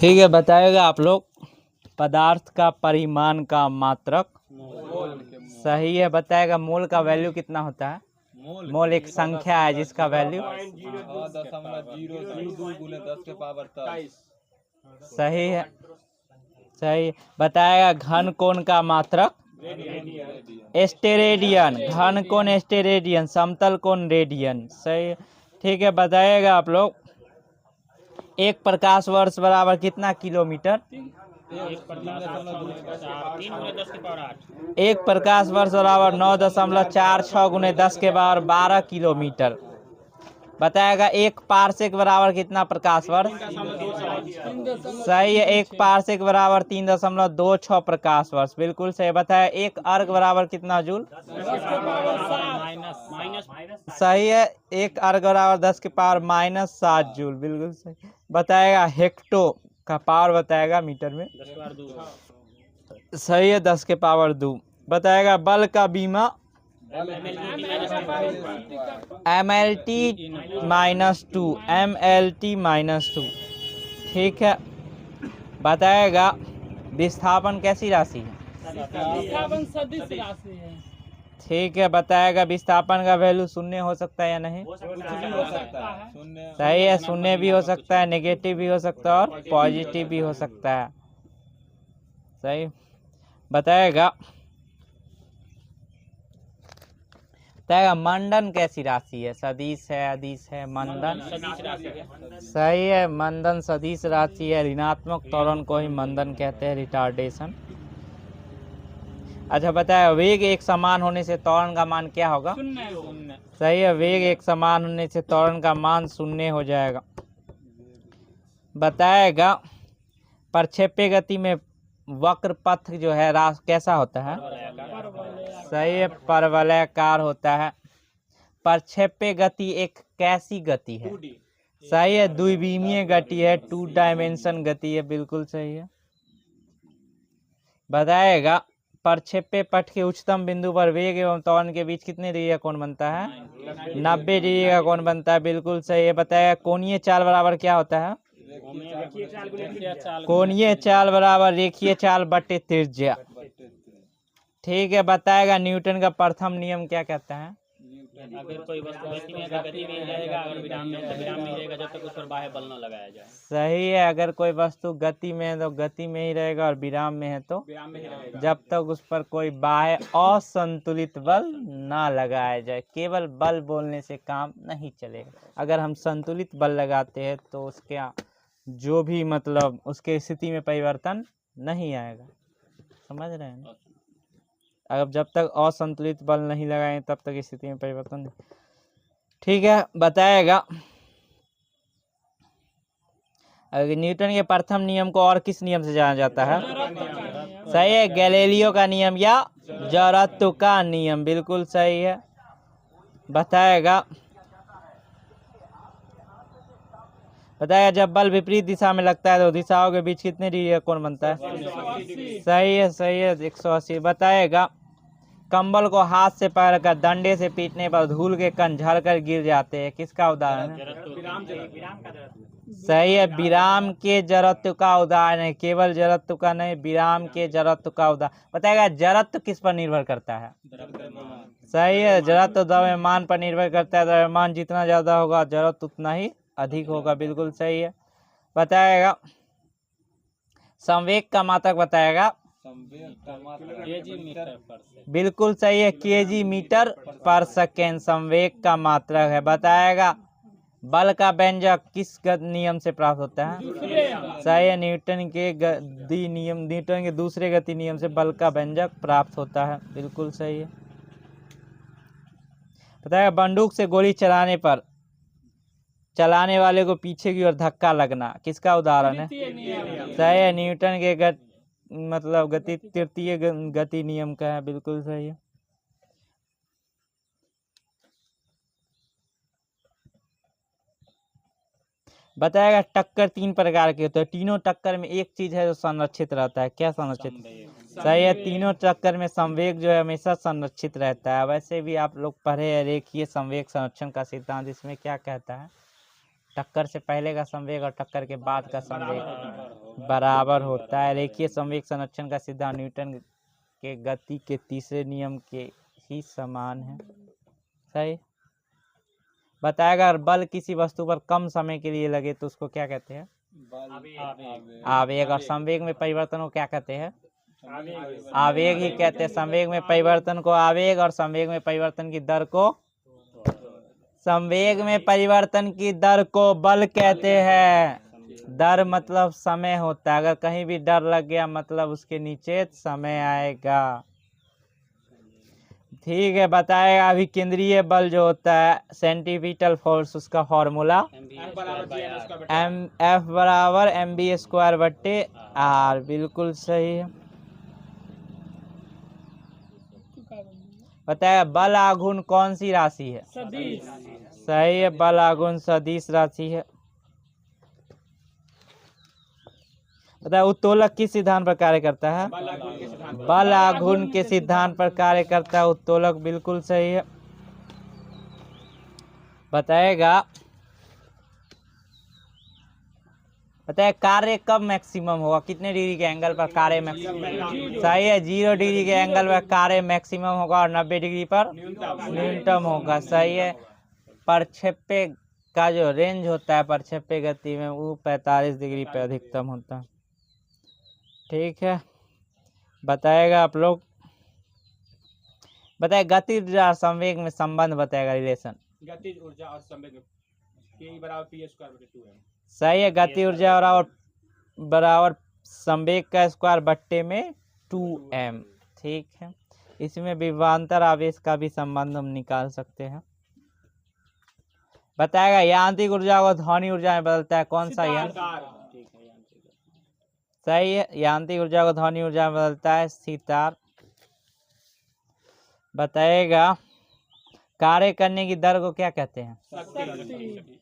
ठीक है, बताएगा आप लोग पदार्थ का परिमाण का मात्रक। सही है, बताएगा मोल का वैल्यू कितना होता है। मोल एक संख्या है जिसका वैल्यू 0.002 सही है। सही बताएगा घन कोण का मात्रक स्टेरेडियन। घन कोण स्टेरेडियन, समतल कोण रेडियन। सही। ठीक है, बताइएगा आप लोग एक प्रकाश वर्ष बराबर कितना किलोमीटर। एक प्रकाश वर्ष बराबर 9.46 गुने 10 के पावर 12 किलोमीटर। बताएगा एक पारसेक बराबर कितना प्रकाश वर्ष। सही है, एक पारसेक बराबर 3.26 प्रकाश वर्ष। बिल्कुल सही। बताया एक अर्ग बराबर कितना जूल। सही है, एक अर्ग बराबर 10 के पावर -7 जूल। बिल्कुल सही। बताएगा हेक्टो का पावर बताएगा मीटर में। सही है, 10 के पावर 2। बताएगा बल का बीमा MLT -2 MLT -2। ठीक है, बताएगा विस्थापन कैसी राशि है। विस्थापन सदिश राशि है। ठीक है, बताएगा विस्थापन का वैल्यू शून्य हो सकता है या नहीं। सही है, शून्य भी हो सकता है, नेगेटिव भी हो सकता है और पॉजिटिव भी हो सकता है। सही। बताएगा मंडन कैसी राशि है। सदिश है, अदिश है, मंडन सही है, मंदन सदिश राशि है। ऋणात्मक त्वरण को ही मंदन कहते हैं, रिटार्डेशन। अच्छा, बताया वेग एक समान होने से त्वरण का मान क्या होगा। सही है, वेग एक समान होने से त्वरण का मान शून्य हो जाएगा। बताएगा प्रक्षेप्य गति में वक्र पथ जो है कैसा होता है। सही है, परवलयाकार होता है। प्रक्षेप्य गति एक कैसी गति है। सही है, द्विविमीय गति है, 2 डायमेंशन गति है। बिल्कुल सही है। बताएगा प्रक्षेप्य पथ के उच्चतम बिंदु पर वेग एवं त्वरण के बीच कितने डिग्री का कोण बनता है। 90 डिग्री का कोण बनता है। बिल्कुल सही है। बताएगा कोणीय चाल बराबर क्या होता है। कोणीय चाल बराबर रेखीय चाल बटे त्रिज्या। ठीक है, बताएगा न्यूटन का प्रथम नियम क्या कहता है। अगर कोई वस्तु गति में है तो गति में ही रहेगा, अगर विराम में है तो विराम में ही रहेगा, जब तक उस पर बाह्य बल न लगाया जाए। सही है, अगर कोई वस्तु गति में है तो गति में ही रहेगा और विराम में है तो विराम में ही रहेगा, जब तक उस पर कोई बाह्य असंतुलित बल ना लगाया जाए। केवल बल बोलने से काम नहीं चलेगा। अगर हम संतुलित बल लगाते हैं तो उसके जो भी मतलब उसके स्थिति में परिवर्तन नहीं आएगा। समझ रहे हैं ना। अगर जब तक असंतुलित बल नहीं लगाएंगे तब तक स्थिति में परिवर्तन नहीं। ठीक है, बताएगा अगर न्यूटन के प्रथम नियम को और किस नियम से जाना जाता है। सही है, गैलीलियो का नियम या जड़त्व का नियम। बिल्कुल सही है। बताएगा जब बल विपरीत दिशा में लगता है तो दिशाओं के बीच कितने डिग्री का कोण बनता है। सही है, सही है, 180। बताएगा कंबल को हाथ से पकड़कर डंडे से पीटने पर धूल के कण झड़कर गिर जाते हैं, किसका उदाहरण है। सही है, विराम के जड़त्व का उदाहरण है। केवल जड़त्व का नहीं, विराम के जड़त्व का उदाहरण। बताएगा जड़त्व किस पर निर्भर करता है। सही है, जड़त्व द्रव्यमान पर निर्भर करता है। द्रव्यमान जितना ज्यादा होगा जड़त्व उतना ही अधिक होगा। बिल्कुल सही है। बताएगा संवेग का मात्रक बताएगा। बिल्कुल सही है, केजी मीटर पर सेकेंड संवेग का मात्रक है। बताएगा बल का व्यंजक किस नियम से प्राप्त होता है। सही है, न्यूटन के दूसरे गति नियम से बल का व्यंजक प्राप्त होता है। बिल्कुल सही है। बताएगा बंदूक से गोली चलाने पर चलाने वाले को पीछे की ओर धक्का लगना, किसका उदाहरण है। सही है, न्यूटन के तृतीय गति नियम का है। बिल्कुल सही है। बताएगा टक्कर 3 प्रकार के होते हैं। तीनों टक्कर में एक चीज है जो संरक्षित रहता है, क्या संरक्षित। सही है, तीनों टक्कर में संवेग जो है हमेशा संरक्षित रहता है। वैसे भी आप लोग पढ़े हैं रेखीय संवेग संरक्षण का सिद्धांत, इसमें क्या कहता है। टक्कर से पहले का संवेग और टक्कर के बाद का संवेग बराबर होता है। रेखीय संवेग संरक्षण का सिद्धांत न्यूटन के गति के तीसरे नियम के ही समान है। सही। बताएगा अगर बल किसी वस्तु पर कम समय के लिए लगे तो उसको क्या कहते हैं? आवेग। और संवेग में परिवर्तन को क्या कहते हैं? आवेग ही कहते हैं। संवेग में परिवर्तन को आवेग और संवेग में परिवर्तन की दर को बल कहते हैं। दर मतलब समय होता है। अगर कहीं भी डर लग गया मतलब उसके नीचे समय आएगा। ठीक है। बताएगा अभी केंद्रीय बल जो होता है सेंटीपिटल फोर्स, उसका फॉर्मूला F बराबर mv²/r। बिल्कुल सही है। बताएगा बल आघूर्ण कौन सी राशि है? सदिश। सही है। बल आघूर्ण सदिश राशि है। बताया उत्तोलक किस सिद्धांत पर कार्य करता है? बल आघूर्ण के सिद्धांत पर कार्य करता है उत्तोलक। बिल्कुल सही है। बताएगा कार्य कब मैक्सिमम होगा? कितने डिग्री के एंगल पर कार्य मैक्सिमम? सही है। 0 डिग्री के एंगल पर कार्य मैक्सिमम होगा और 90 डिग्री पर न्यूनतम होगा। सही है। प्रक्षेप्य का जो रेंज होता है प्रक्षेप्य गति में वो 45 डिग्री पे अधिकतम होता है। ठीक है। बताएगा आप लोग गति ऊर्जा और संवेग में संबंध बताएगा रिलेशन। गतिज ऊर्जा और संवेग K बराबर p²/2m। सही है। गति ऊर्जा और बराबर संवेग का स्क्वायर बट्टे में 2m। ठीक है। इसमें विभवांतर आवेश का भी संबंध हम निकाल सकते हैं। बताएगा यांत्रिक ऊर्जा को ध्वनि ऊर्जा में बदलता है कौन सा यंत्र? सही है। यांत्रिक ऊर्जा को ध्वनि ऊर्जा में बदलता है सितार। बताएगा कार्य करने की दर को क्या कहते हैं? शक्ति।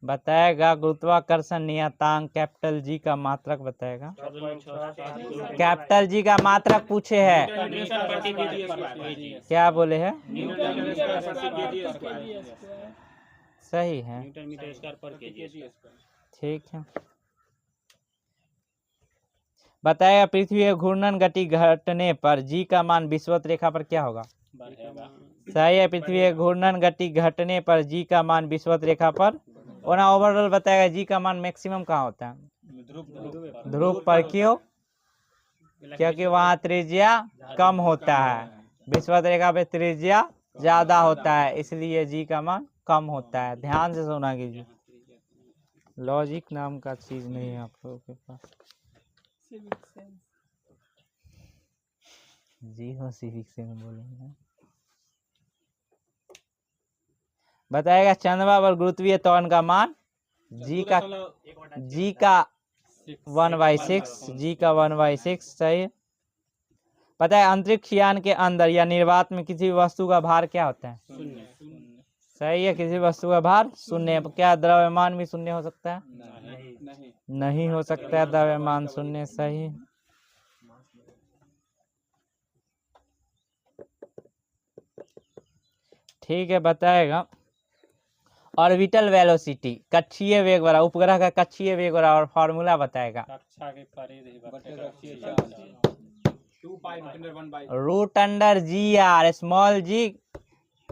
बताएगा गुरुत्वाकर्षण नियतांक कैपिटल जी का मात्रक बताएगा। कैपिटल जी का मात्रक पूछे है। क्या बोले हैं? सही है। ठीक है। बताएगा पृथ्वी के घूर्णन गति घटने पर जी का मान विषुवत रेखा पर क्या होगा? सही है। पृथ्वी के घूर्णन गति घटने पर जी का मान विषुवत रेखा पर और ओवरऑल बताएगा जी का मान मैक्सिमम कहाँ होता है? ध्रुव पर। क्यों? क्योंकि वहाँ त्रिज्या कम होता है। विषुवत रेखा पे त्रिज्या ज्यादा होता है इसलिए जी का मान कम होता है। ध्यान से सुना कीजिए। लॉजिक नाम का चीज नहीं है आप लोगों के पास। जी हो सिविक से में बोलेंगे। बताएगा चंद्रमा पर गुरुत्वीय त्वरण का मान जी का 1/6 सही है। पता है अंतरिक्ष यान के अंदर या निर्वात में किसी वस्तु का भार क्या होता है? सही है। किसी वस्तु का भार शून्य। क्या द्रव्यमान भी शून्य हो सकता है? नहीं हो सकता है द्रव्यमान शून्य। सही। ठीक है। बताएगा ऑर्बिटल वेलोसिटी कक्षीय वेग बड़ा उपग्रह का कक्षीय वेग बड़ा और फॉर्मूला बताएगा। √g/r स्मॉल जी।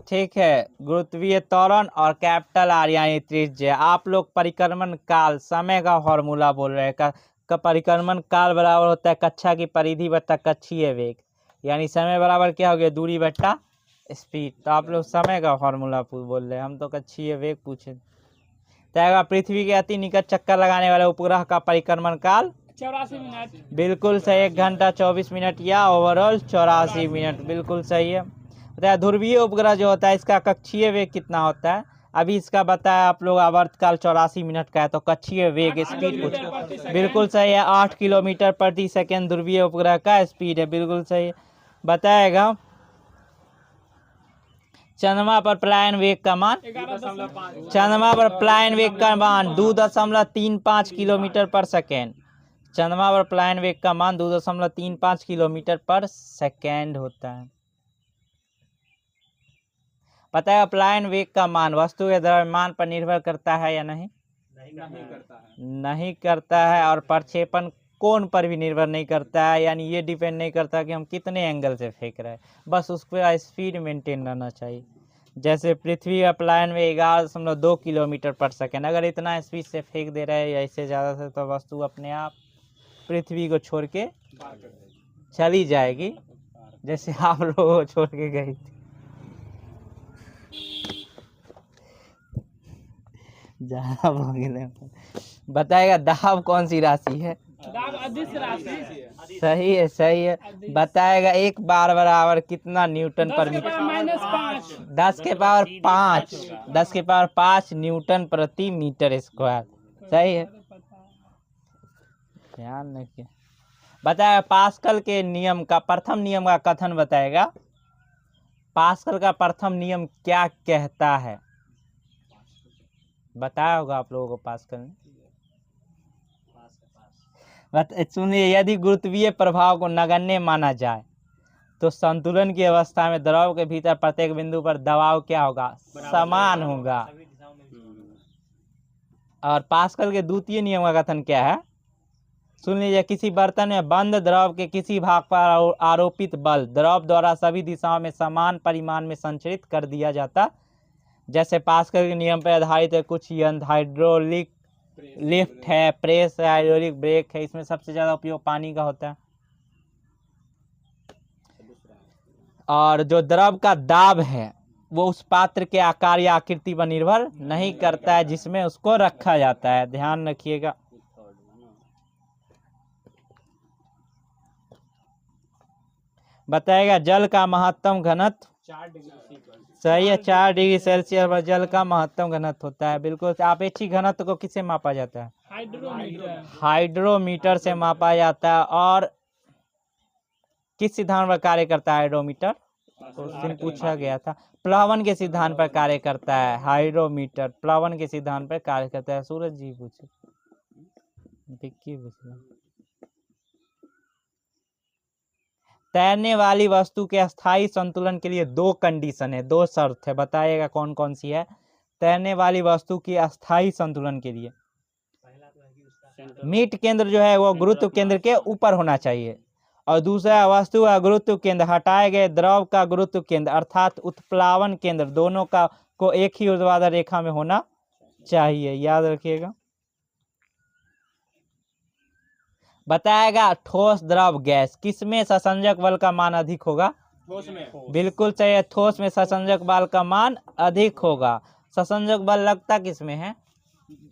ठीक है। गुरुत्वीय त्वरण और कैपिटल आर यानी त्रिज्या। आप लोग परिक्रमण काल समय का फॉर्मूला बोल रहे हैं। का परिक्रमण काल बराबर होता है कक्षा की परिधि बट्टा कक्षीय वेग यानी समय बराबर क्या हो गया? दूरी बट्टा स्पीड। तो आप लोग समय का फॉर्मूला बोल रहे हैं। हम तो कक्षीय वेग पूछे। तो पृथ्वी के अति निकट चक्कर लगाने वाले उपग्रह का परिक्रमण काल 84 मिनट। बिल्कुल सही। 1 घंटा 24 मिनट या ओवरऑल 84 मिनट। बिल्कुल सही है। बताया ध्रुवीय उपग्रह जो होता है इसका कक्षीय वेग कितना होता है? अभी इसका बताया आप लोग आवर्तकाल 84 मिनट का है तो कक्षीय वेग स्पीड पूछ। बिल्कुल सही है। 8 किलोमीटर प्रति सेकेंड ध्रुवीय उपग्रह का स्पीड है। बिल्कुल सही। बताएगा चंद्रमा पर पलायन वेग का मान 2.35 किलोमीटर पर सेकेंड। चंद्रमा पर पलायन वेग का मान 2.35 किलोमीटर पर सेकेंड होता है। पता है पलायन वेग का मान वस्तु के द्रव्यमान पर निर्भर करता है या नहीं? नहीं करता है। और प्रक्षेपण कोण पर भी निर्भर नहीं करता है, यानी ये डिपेंड नहीं करता कि हम कितने एंगल से फेंक रहे हैं, बस उस पर स्पीड मेंटेन रहना चाहिए। जैसे पृथ्वी का पलायन में 11.2 किलोमीटर पर सेकेंड, अगर इतना स्पीड से फेंक दे रहे हैं या इससे ज़्यादा से, तो वस्तु अपने आप पृथ्वी को छोड़ के चली जाएगी, जैसे आप लोगों को छोड़ के गई थी। बताएगा दाब कौन सी राशि है? दाब अदिश राशि। सही है, सही है। बताएगा एक बार बराबर कितना न्यूटन पर मीटर? -5। 10 के पावर 5, 10 के पावर 5 न्यूटन प्रति मीटर स्क्वायर। सही है, ध्यान रखिए। बताएगा पास्कल के नियम का प्रथम नियम का कथन बताएगा। पास्कल का प्रथम नियम क्या कहता है? बताया होगा आप लोगों को पास्कल ने। सुनिए, यदि गुरुत्वीय प्रभाव को नगण्य माना जाए तो संतुलन की अवस्था में द्रव के भीतर प्रत्येक बिंदु पर दबाव क्या होगा? समान होगा। और पास्कल के द्वितीय नियम का कथन क्या है? सुन लीजिए, किसी बर्तन में बंद द्रव के किसी भाग पर आरोपित बल द्रव द्वारा सभी दिशाओं में समान परिमाण में संचरित कर दिया जाता। जैसे पास्कल के नियम पर आधारित है कुछ यंत्र, हाइड्रोलिक लिफ्ट है, प्रेस है, हाइड्रोलिक ब्रेक है, इसमें सबसे ज्यादा उपयोग पानी का होता है। और जो द्रव का दाब है वो उस पात्र के आकार या आकृति पर निर्भर नहीं करता है जिसमें उसको रखा जाता है, ध्यान रखिएगा। बताएगा जल का महत्तम घनत्व 4 डिग्री। सही है, 4 डिग्री सेल्सियस पर जल का महत्तम घनत्व होता है। बिल्कुल। आपेक्षिक घनत्व को किससे मापा जाता है? हाइड्रोमीटर। हाइड्रोमीटर से मापा जाता है। और किस सिद्धांत पर कार्य करता है हाइड्रोमीटर? उस दिन पूछा गया था। प्लावन के सिद्धांत पर कार्य करता है हाइड्रोमीटर, प्लावन के सिद्धांत पर कार्य करता है। सूरज जी पूछे, विक्की पूछे। तैरने वाली वस्तु के अस्थायी संतुलन के लिए 2 कंडीशन है, 2 शर्त है। बताइएगा कौन कौन सी है? तैरने वाली वस्तु की अस्थायी संतुलन के लिए मीट केंद्र जो है वो गुरुत्व केंद्र के ऊपर होना चाहिए, और दूसरा वस्तु का गुरुत्व केंद्र हटाए गए द्रव का गुरुत्व केंद्र अर्थात उत्प्लावन केंद्र दोनों का को एक ही ऊर्ध्वाधर रेखा में होना चाहिए, याद रखिएगा। बताएगा ठोस द्रव गैस किसमें ससंजक बल का मान अधिक होगा? ठोस में। बिल्कुल सही है, ठोस में ससंजक बल का मान अधिक होगा। ससंजक बल लगता किसमें है?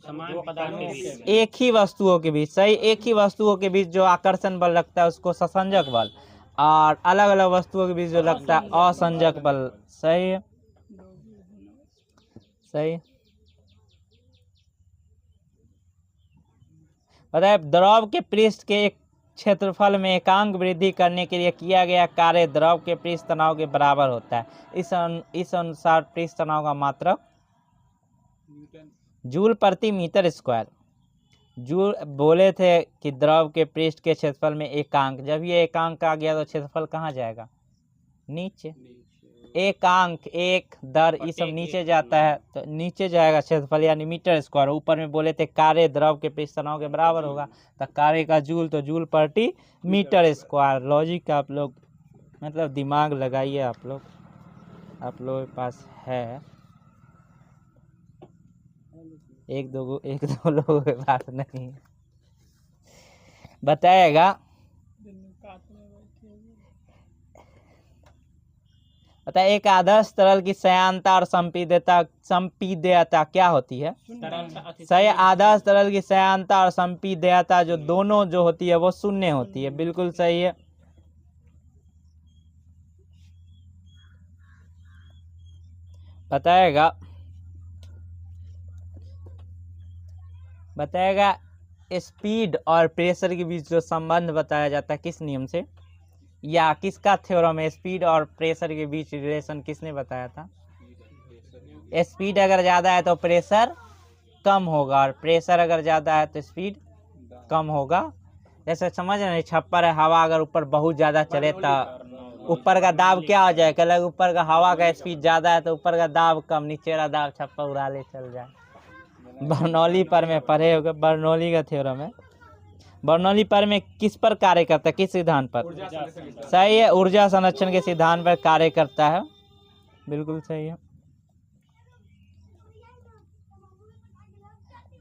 समान पदार्थ के बीच। एक ही वस्तुओं के बीच। सही, एक ही वस्तुओं के बीच जो आकर्षण बल लगता है उसको ससंजक बल, और अलग अलग वस्तुओं के बीच जो लगता है असंजक बल। सही है, सही। बताए द्रव के पृष्ठ के एक क्षेत्रफल में एकांक वृद्धि करने के लिए किया गया कार्य द्रव के पृष्ठ तनाव के बराबर होता है। इस अनुसार पृष्ठ तनाव का मात्रक जूल प्रति मीटर स्क्वायर। जूल बोले थे कि द्रव के पृष्ठ के क्षेत्रफल में एकांक, जब ये एकांक आ गया तो क्षेत्रफल कहाँ जाएगा? नीचे। एकांक एक दर ये सब नीचे जाता है तो नीचे जाएगा क्षेत्रफल, यानी मीटर स्क्वायर। ऊपर में बोले थे कार्य द्रव के पृष्ठ तनाव के बराबर होगा, तो कार्य का जूल तो जूल प्रति मीटर स्क्वायर। लॉजिक आप लोग मतलब दिमाग लगाइए, आप लोगों के पास है। एक दो लोगों के पास नहीं। बताएगा एक आदर्श तरल की सयांता और संपीड्यता क्या होती है? सही, आदर्श तरल की सयांता और संपीड्यता जो दोनों जो होती है वो शून्य होती है। बिल्कुल सही है। बताएगा स्पीड और प्रेशर के बीच जो संबंध बताया जाता है किस नियम से, या किसका थ्योरम है? स्पीड और प्रेशर के बीच रिलेशन किसने बताया था? स्पीड अगर ज़्यादा है तो प्रेशर कम होगा, और प्रेशर अगर ज़्यादा है तो स्पीड कम होगा। जैसे समझ रहे हैं, छप्पर है, हवा अगर ऊपर बहुत ज़्यादा चले तो ऊपर का दाब क्या हो जाए, कल ऊपर का हवा का स्पीड ज़्यादा है तो ऊपर का दाब कम, नीचे वाला दाब छप्पर उड़ा ले चल जाए। बर्नौली पर में पढ़े होगा, बर्नौली का थ्योरम है। बर्नौली पर में किस पर कार्य करता है, किस सिद्धांत पर? सही है, ऊर्जा संरक्षण के सिद्धांत पर कार्य करता है, बिल्कुल सही है।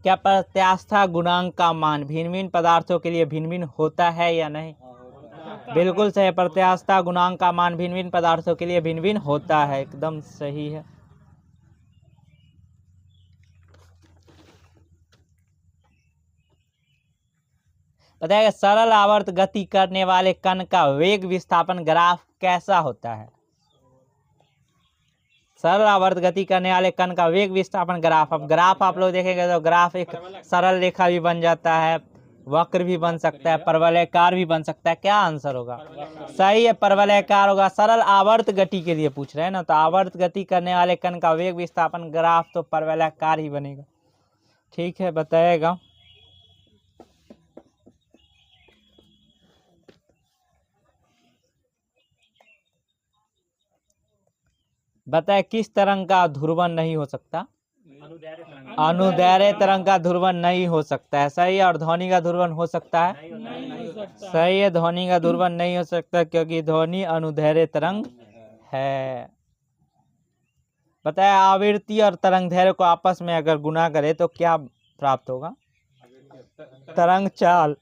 क्या प्रत्यास्था गुणांक का मान भिन्न भिन्न पदार्थों के लिए भिन्न भिन्न होता है या नहीं? बिल्कुल सही, प्रत्यास्था गुणांक का मान भिन्न भिन्न पदार्थों के लिए भिन्न भिन्न होता है, एकदम सही है। बताइए सरल आवर्त गति करने वाले कण का वेग विस्थापन ग्राफ कैसा होता है? सरल आवर्त गति करने वाले कण का वेग विस्थापन ग्राफ, अब ग्राफ आप लोग देखेंगे तो ग्राफ एक सरल रेखा भी बन जाता है, वक्र भी बन सकता है, परवलयाकार भी बन सकता है। क्या आंसर होगा? सही है, परवलयाकार होगा। सरल आवर्त गति के लिए पूछ रहे हैं ना, तो आवर्त गति करने वाले कण का वेग विस्थापन ग्राफ तो परवलयाकार ही बनेगा। ठीक है, बताइएगा। बताए किस तरंग का ध्रुवण नहीं हो सकता? अनुदैर्ध्य तरंग का ध्रुवण नहीं हो सकता है, सही है। और ध्वनि का ध्रुवण हो सकता है? नहीं हो सकता। सही है, ध्वनि का ध्रुवण नहीं हो सकता क्योंकि ध्वनि अनुदैर्ध्य तरंग है। बताया आवृत्ति और तरंग दैर्ध्य को आपस में अगर गुना करे तो क्या प्राप्त होगा? तरंग चाल,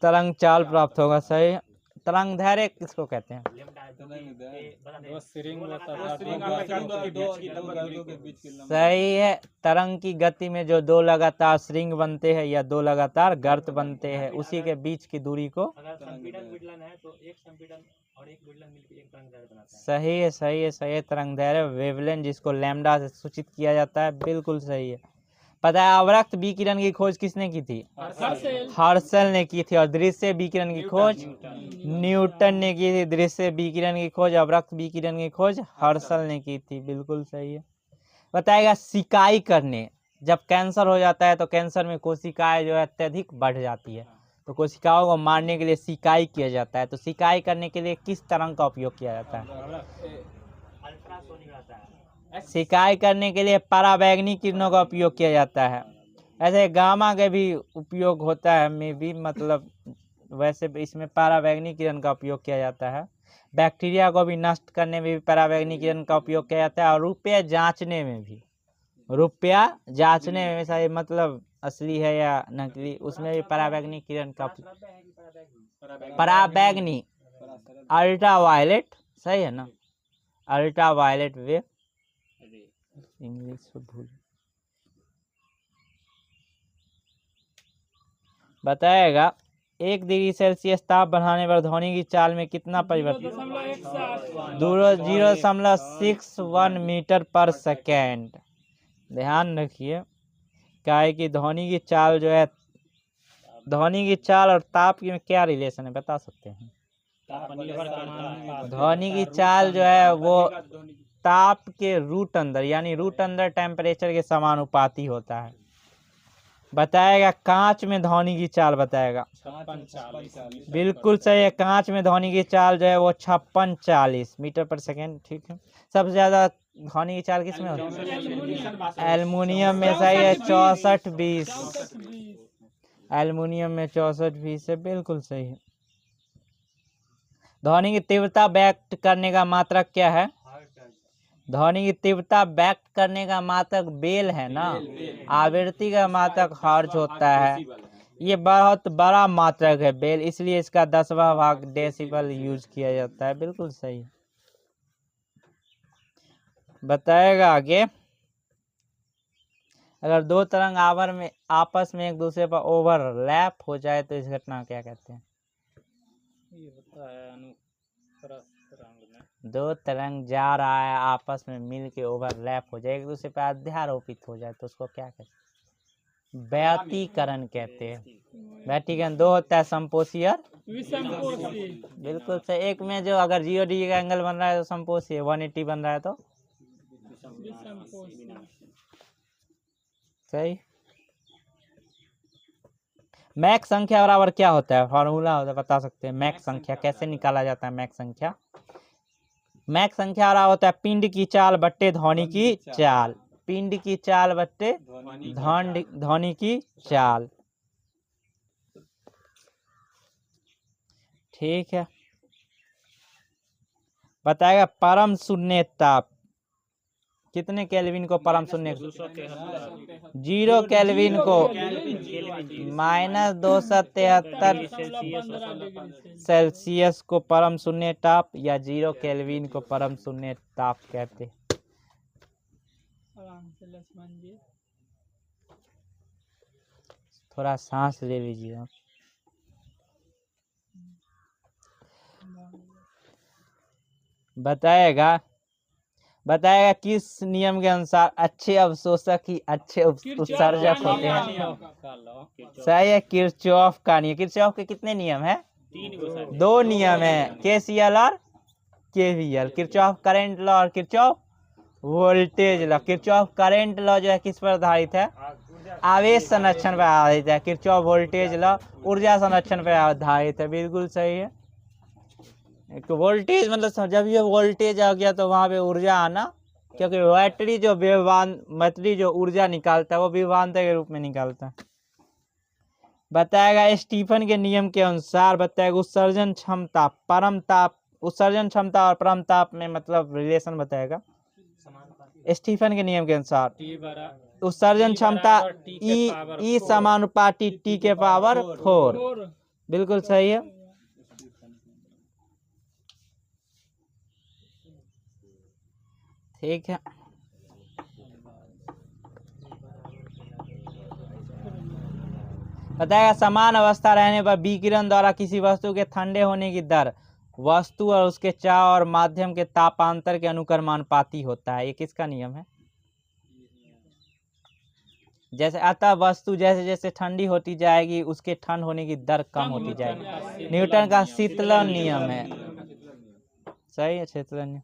तरंग चाल प्राप्त होगा, सही है। तरंग दैर्ध्य किसको कहते हैं? सही है, तरंग की गति में जो दो लगातार श्रृंग बनते हैं या दो लगातार गर्त बनते हैं, उसी के बीच की दूरी को सही है, सही है, सही है। तरंग दैर्ध्य वेवलेंथ जिसको लैम्डा से सूचित किया जाता है, बिल्कुल सही है। पता है अवरक्त विकिरण की खोज किसने की थी? हर्शल ने की थी। और दृश्य विकिरण की खोज न्यूटन ने की थी। दृश्य विकिरण की खोज, अवरक्त विकिरण की खोज हर्शल ने की थी, बिल्कुल सही है। बताएगा सिकाई करने, जब कैंसर हो जाता है तो कैंसर में कोशिकाएं जो है अत्यधिक बढ़ जाती है, तो कोशिकाओं को मारने के लिए सिकाई किया जाता है। तो सिकाई करने के लिए किस तरंग का उपयोग किया जाता है? सिकाई करने के लिए पराबैंगनी किरणों का उपयोग किया जाता है। ऐसे गामा का भी उपयोग होता है, में भी मतलब वैसे इसमें पराबैंगनी किरण का उपयोग किया जाता है। बैक्टीरिया को भी नष्ट करने में भी पराबैंगनी किरण का उपयोग किया जाता है। और रुपया जांचने में भी, रुपया जांचने में सही मतलब असली है या नकली, उसमें भी पराबैंगनी किरण का पराबैंगनी अल्ट्रा वायलेट, सही है ना, अल्ट्रा वायलेट वेव, इंग्लिश भूल। बताएगा 1 डिग्री सेल्सियस ताप बढ़ाने पर ध्वनि की चाल में कितना परिवर्तन? 0.61 मीटर पर सेकेंड। ध्यान रखिए, क्या है कि ध्वनि की चाल जो है, ध्वनि की चाल और ताप में क्या रिलेशन है बता सकते हैं? ध्वनि की चाल जो है वो ताप के रूट अंदर यानी रूट अंदर टेम्परेचर के समानुपाती होता है। बताएगा कांच में ध्वनि की चाल, बताएगा बिल्कुल सही है। कांच में ध्वनि की चाल जो है वो 56-40 मीटर पर सेकेंड। ठीक है, सबसे ज्यादा ध्वनि की चाल किसमें होती है? एल्युमिनियम में, सही है, 64-20। एल्युमिनियम में 64-20 है, बिल्कुल सही है। ध्वनि की तीव्रता व्यक्त करने का मात्रक क्या है? ध्वनि की तीव्रता व्यक्त करने का मात्रक बेल है ना, आवृत्ति का मात्रक हर्ट्ज होता है। ये बहुत बड़ा मात्रक है बेल, इसलिए इसका 10वां भाग डेसिबल यूज किया जाता है, बिल्कुल सही। बताएगा आगे, अगर दो तरंग आवर में आपस में एक दूसरे पर ओवरलैप हो जाए तो इस घटना क्या कहते हैं? ये होता है अनुप्रस्थ तरंग में। दो तरंग जा रहा है आपस में मिल के ओवरलैप हो जाए, एक दूसरे पर अध्यारोपित हो जाए तो उसको क्या कहते हैं? व्यतिकरण कहते हैं। व्यतिकरण दो होता है, संपोषी और विषमपोषी। बिल्कुल सही। एक में जो अगर 0 डिग्री का एंगल बन रहा है तो संपोषी है, 180 बन रहा है तो विषमपोषी। सही। मैक संख्या बराबर क्या होता है, फॉर्मूला होता है, बता सकते हैं मैक संख्या कैसे निकाला जाता है। मैक संख्या बराबर होता है पिंड की चाल बट्टे ध्वनि की चाल। पिंड की चाल बट्टे ध्वनि की चाल। ठीक है। बताएगा परम शून्य ताप कितने केल्विन को परम शून्य, 0 केल्विन को -273 सेल्सियस को परम शून्य ताप या 0 केल्विन को परम शून्य ताप कहते हैं। आराम से लक्ष्मण जी। थोड़ा सांस ले लीजिए आप। बताएगा किस नियम के अनुसार अच्छे अवशोषक ही अच्छे उत्सर्जक होते हैं। सही है, किरचॉफ का नियम। किरचॉफ के कितने नियम है? 2 नियम है, केसीएल और केवीएल। किरचॉफ करंट लॉ और Kirchhoff voltage law. Kirchhoff current law जो है किस पर आधारित है? आवेश संरक्षण पर आधारित है। किरचॉफ वोल्टेज लॉ ऊर्जा संरक्षण पर आधारित है। बिल्कुल सही है। एक वोल्टेज मतलब जब ये वोल्टेज आ गया तो वहां पे ऊर्जा आना, क्योंकि बैटरी जो ऊर्जा निकालता है वो विभवांतर के रूप में निकालता है। बताएगा स्टीफन के नियम के अनुसार बताएगा उत्सर्जन क्षमता और परम ताप में मतलब रिलेशन बताएगा। स्टीफन के नियम के अनुसार उत्सर्जन क्षमता ई समानुपाती टी के पावर 4। बिल्कुल सही है। ठीक है। बताएगा समान अवस्था रहने पर विकिरण द्वारा किसी वस्तु के ठंडे होने की दर वस्तु और उसके चाव और माध्यम के तापांतर के अनुक्रमानुपाती होता है। ये किसका नियम है? जैसे अतः वस्तु जैसे जैसे ठंडी होती जाएगी उसके ठंड होने की दर कम होती जाएगी। न्यूटन का शीतलन नियम है। सही है, शीतलन नियम।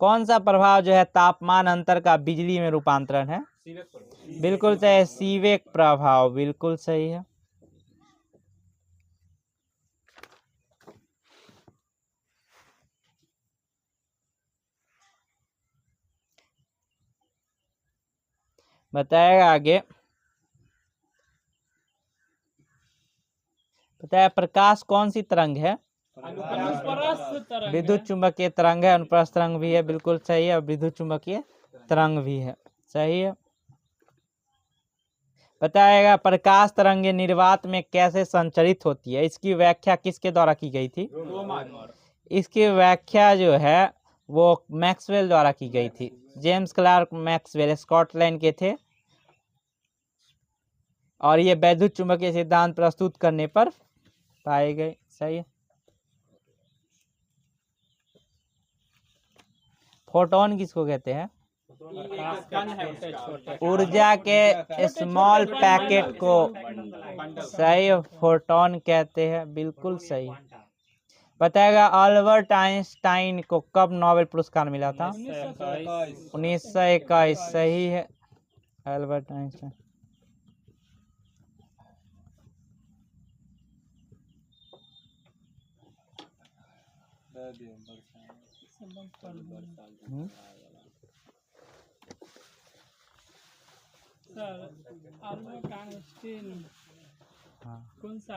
कौन सा प्रभाव जो है तापमान अंतर का बिजली में रूपांतरण है? बिल्कुल सही, सीवेक प्रभाव। बिल्कुल सही है। बताएगा आगे। बताया प्रकाश कौन सी तरंग है? अनुप्रस्थ तरंग विद्युत चुंबकीय तरंग है। अनुप्रस्थ तरंग भी है। बिल्कुल सही है। और विद्युत चुंबकीय तरंग भी है। सही है। बताएगा प्रकाश तरंगे निर्वात में कैसे संचरित होती है, इसकी व्याख्या किसके द्वारा की गई थी? इसकी व्याख्या जो है वो मैक्सवेल द्वारा की गई थी। जेम्स क्लार्क मैक्सवेल स्कॉटलैंड के थे और ये वैद्युत चुंबकीय सिद्धांत प्रस्तुत करने पर पाए गए। सही है। फोटोन किसको कहते हैं? ऊर्जा के स्मॉल पैकेट को सही फोटोन कहते हैं। बिल्कुल सही। बताएगा अल्बर्ट आइंस्टाइन को कब नोबेल पुरस्कार मिला था? 1921। सही है, Albert Einstein. Sir Albert Einstein कौन सा